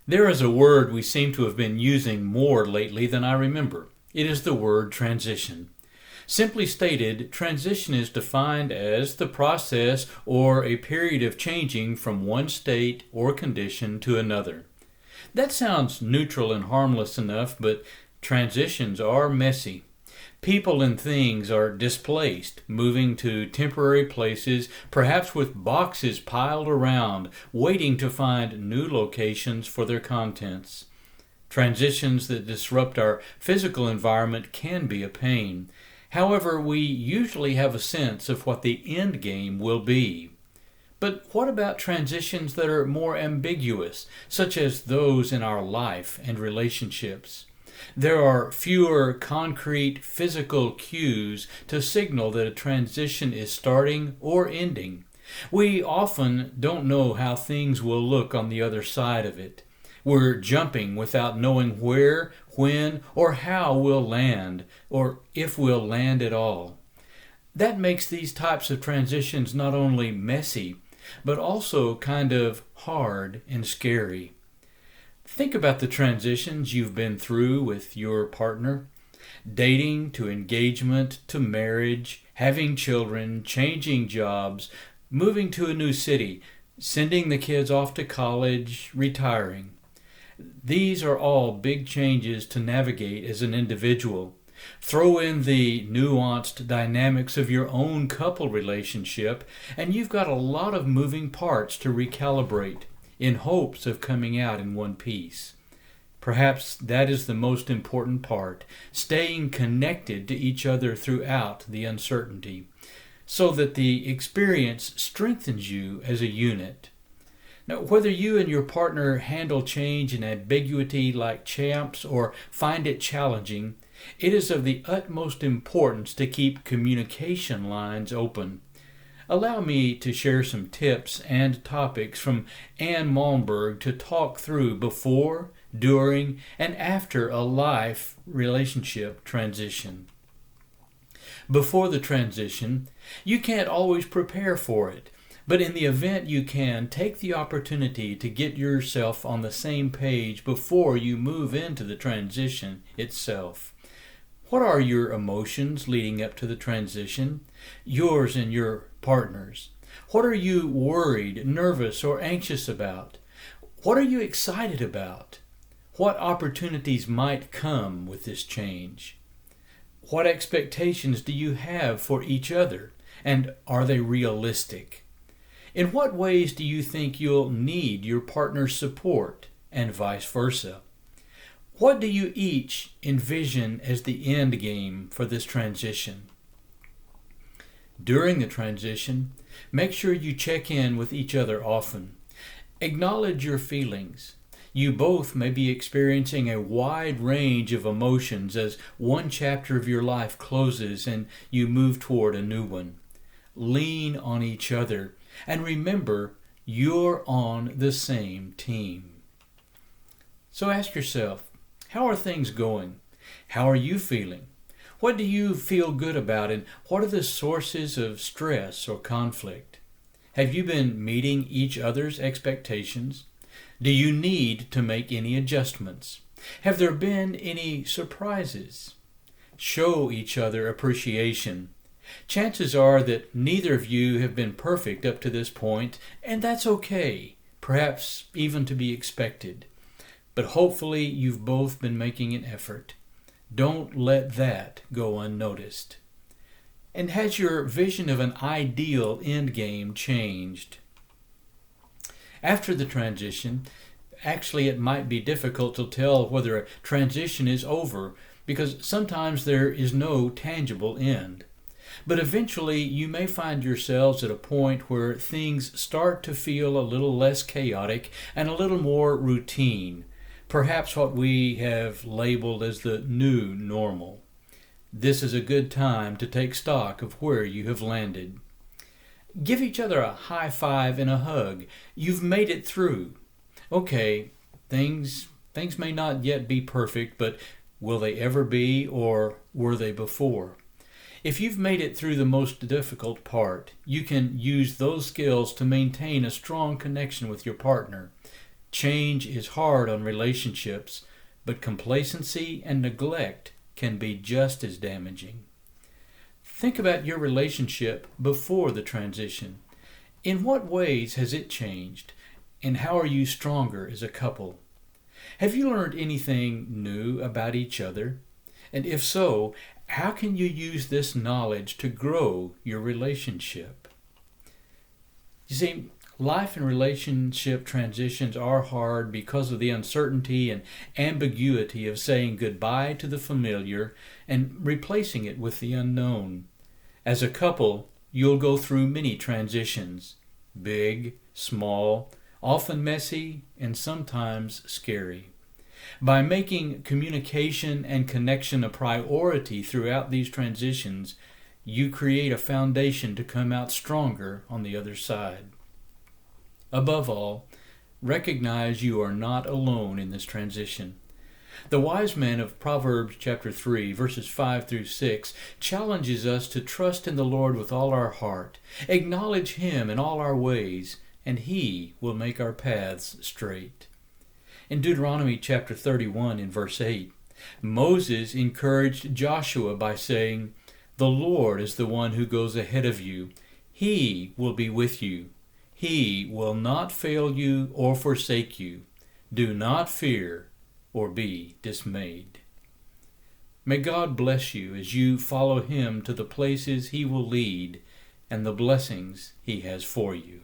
There is a word we seem to have been using more lately than I remember. It is the word transition. Simply stated, transition is defined as the process or a period of changing from one state or condition to another. That sounds neutral and harmless enough, but transitions are messy. People and things are displaced, moving to temporary places, perhaps with boxes piled around, waiting to find new locations for their contents. Transitions that disrupt our physical environment can be a pain. However, we usually have a sense of what the end game will be. But what about transitions that are more ambiguous, such as those in our life and relationships? There are fewer concrete physical cues to signal that a transition is starting or ending. We often don't know how things will look on the other side of it. We're jumping without knowing where, when, or how we'll land, or if we'll land at all. That makes these types of transitions not only messy, but also kind of hard and scary. Think about the transitions you've been through with your partner. Dating to engagement to marriage, having children, changing jobs, moving to a new city, sending the kids off to college, retiring. These are all big changes to navigate as an individual. Throw in the nuanced dynamics of your own couple relationship, and you've got a lot of moving parts to recalibrate in hopes of coming out in one piece. Perhaps that is the most important part, staying connected to each other throughout the uncertainty, so that the experience strengthens you as a unit. Now, whether you and your partner handle change and ambiguity like champs or find it challenging, it is of the utmost importance to keep communication lines open. Allow me to share some tips and topics from Anne Malmberg to talk through before, during, and after a life relationship transition. Before the transition, you can't always prepare for it. But in the event you can, take the opportunity to get yourself on the same page before you move into the transition itself. What are your emotions leading up to the transition? Yours and your partner's. What are you worried, nervous, or anxious about? What are you excited about? What opportunities might come with this change? What expectations do you have for each other, and are they realistic? In what ways do you think you'll need your partner's support, and vice versa? What do you each envision as the end game for this transition? During the transition, make sure you check in with each other often. Acknowledge your feelings. You both may be experiencing a wide range of emotions as one chapter of your life closes and you move toward a new one. Lean on each other and remember you're on the same team. So ask yourself, how are things going? How are you feeling? What do you feel good about, and what are the sources of stress or conflict? Have you been meeting each other's expectations? Do you need to make any adjustments? Have there been any surprises? Show each other appreciation. Chances are that neither of you have been perfect up to this point, and that's okay, perhaps even to be expected. But hopefully you've both been making an effort. Don't let that go unnoticed. And has your vision of an ideal endgame changed? After the transition, actually it might be difficult to tell whether a transition is over because sometimes there is no tangible end. But eventually you may find yourselves at a point where things start to feel a little less chaotic and a little more routine. Perhaps what we have labeled as the new normal. This is a good time to take stock of where you have landed. Give each other a high five and a hug. You've made it through. Okay, things may not yet be perfect, but will they ever be, or were they before? If you've made it through the most difficult part, you can use those skills to maintain a strong connection with your partner. Change is hard on relationships, but complacency and neglect can be just as damaging. Think about your relationship before the transition. In what ways has it changed, and how are you stronger as a couple? Have you learned anything new about each other? And if so, how can you use this knowledge to grow your relationship? You see, life and relationship transitions are hard because of the uncertainty and ambiguity of saying goodbye to the familiar and replacing it with the unknown. As a couple, you'll go through many transitions, big, small, often messy, and sometimes scary. By making communication and connection a priority throughout these transitions, you create a foundation to come out stronger on the other side. Above all, recognize you are not alone in this transition. The wise man of Proverbs chapter 3, verses 5 through 6, challenges us to trust in the Lord with all our heart, acknowledge Him in all our ways, and He will make our paths straight. In Deuteronomy chapter 31, in verse 8, Moses encouraged Joshua by saying, "The Lord is the one who goes ahead of you. He will be with you. He will not fail you or forsake you. Do not fear or be dismayed." May God bless you as you follow Him to the places He will lead and the blessings He has for you.